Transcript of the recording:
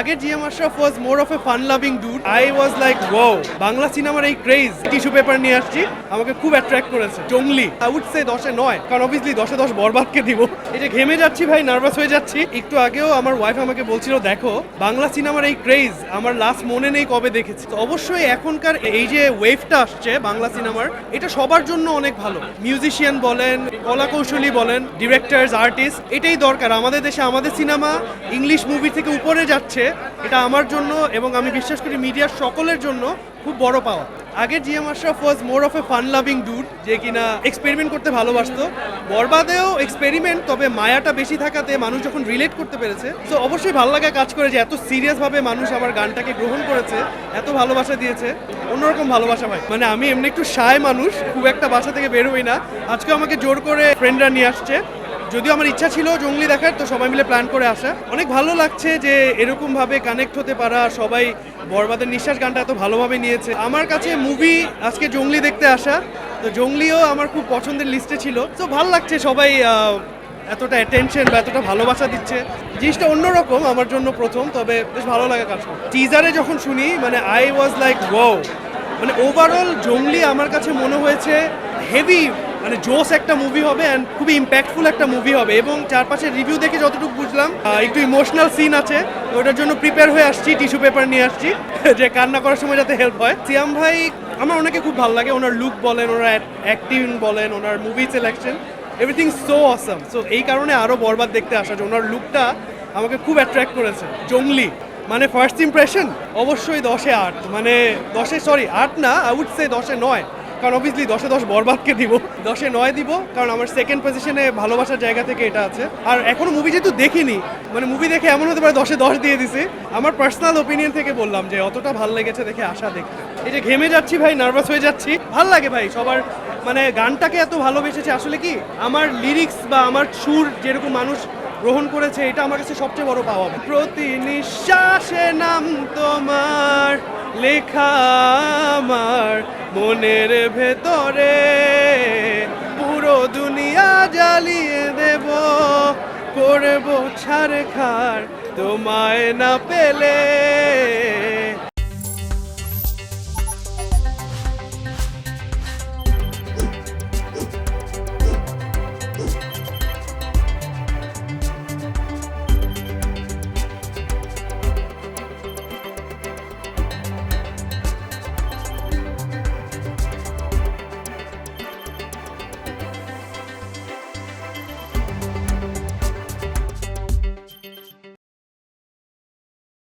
আগের GM Ashraf was more of A fun loving dude. I was like wow, Bangla সিনেমার এই craze. Tissue paper নিয়ে আসছি, আমাকে খুব অ্যাট্রাক্ট করেছে। জংলি আই উড সে 10-এ 9, কারণ অবভিয়াসলি 10-এ 10 বরবাদকে দিব। এই যে ঘেমে যাচ্ছি ভাই, নার্ভাস হয়ে যাচ্ছি। একটু আগেও আমার ওয়াইফ আমাকে বলছিল দেখো বাংলা সিনেমার এই ক্রেজ আমার লাস্ট মনে নেই কবে দেখেছি। তো অবশ্যই এখনকার এই যে ওয়েভটা আসছে বাংলা সিনেমার, এটা সবার জন্য অনেক ভালো। মিউজিশিয়ান বলেন, কলাকৌশলী বলেন, ডিরেক্টরস, আর্টিস্ট, এটাই দরকার। আমাদের দেশে আমাদের সিনেমা ইংলিশ মুভি থেকে উপরে যাচ্ছে, এটা আমার জন্য এবং আমি বিশ্বাস করি মিডিয়ার সকলের জন্য খুব বড় পাওয়া। আগের GM Ashraf was more of A fun loving dude, যে কিনা এক্সপেরিমেন্ট করতে ভালোবাসতো। বরবাদেও এক্সপেরিমেন্ট, তবে মায়াটা বেশি থাকাতে মানুষ যখন রিলেট করতে পেরেছে, তো অবশ্যই ভালো লাগে কাজ করে যে এত সিরিয়াসভাবে মানুষ আমার গানটাকে গ্রহণ করেছে, এত ভালোবাসা দিয়েছে। অন্যরকম ভালোবাসা ভাই। মানে আমি এমনি একটু শায় মানুষ, খুব একটা বাসা থেকে বের হই না। আজকে আমাকে জোর করে ফ্রেন্ডরা নিয়ে আসছে, যদিও আমার ইচ্ছা ছিল জঙ্গলি দেখার, তো সবাই মিলে প্ল্যান করে আসা। অনেক ভালো লাগছে যে এরকমভাবে কানেক্ট হতে পারা, সবাই বরবাদের নিঃশ্বাস গানটা এত ভালোভাবে নিয়েছে। আমার কাছে মুভি আজকে জঙ্গলি দেখতে আসা, তো জঙ্গলিও আমার খুব পছন্দের লিস্টে ছিল। তো ভালো লাগছে সবাই এতটা অ্যাটেনশন বা এতটা ভালোবাসা দিচ্ছে, জিনিসটা অন্যরকম আমার জন্য প্রথম, তবে বেশ ভালো লাগে কাজ করে। টিজারে যখন শুনি মানে আই ওয়াজ লাইক ওয়াও, মানে ওভারঅল জঙ্গলি আমার কাছে মনে হয়েছে হেভি, মানে জোস একটা মুভি হবে অ্যান্ড খুবই ইম্প্যাক্টফুল একটা মুভি হবে। এবং চারপাশে রিভিউ দেখে যতটুকু বুঝলাম একটু ইমোশনাল সিন আছে, তো ওটার জন্য প্রিপেয়ার হয়ে আসছি, টিস্যু পেপার নিয়ে আসছি যে কান্না করার সময় যাতে হেল্প হয়। সিয়াম ভাই আমার ওনাকে খুব ভালো লাগে, ওনার লুক বলেন, ওনার অ্যাক্টিং বলেন, ওনার movie selection, everything so awesome. So এই কারণে আরও বরবাদ দেখতে আসা, যে ওনার লুকটা আমাকে খুব অ্যাট্রাক্ট করেছে। জঙ্গলি মানে ফার্স্ট ইমপ্রেশন অবশ্যই 10-এ 8, মানে 10-এ 8 না, আই উড সে 10-এ 9, কারণ অবভিয়াসলি 10-এ 10 বরবাদকে দিব। 10-এ 9 দিব, কারণ আমার সেকেন্ড পজিশনে ভালোবাসার জায়গা থেকে এটা আছে। আর এখনো মুভি যেহেতু দেখিনি, মানে মুভি দেখে এমন হতে পারে 10-এ 10 দিয়ে দিছি। আমার পার্সোনাল ওপিনিয়ন থেকে বললাম যে অতটা ভালো লেগেছে দেখে আশা দেখতে। এই যে ঘেমে যাচ্ছি ভাই, নার্ভাস হয়ে যাচ্ছি। ভাল লাগে ভাই সবার, মানে গানটাকে এত ভালোবেসেছে। আসলে কি আমার লিরিক্স বা আমার সুর যেরকম মানুষ গ্রহণ করেছে, এটা আমার কাছে সবচেয়ে বড় পাওয়া। প্রতি নিঃশ্বাসে নাম তোমার লেখা আমার মনের ভেতরে, পুরো দুনিয়া জ্বালিয়ে দেব, করব ছাড়খাড় তোমায় না পেলে।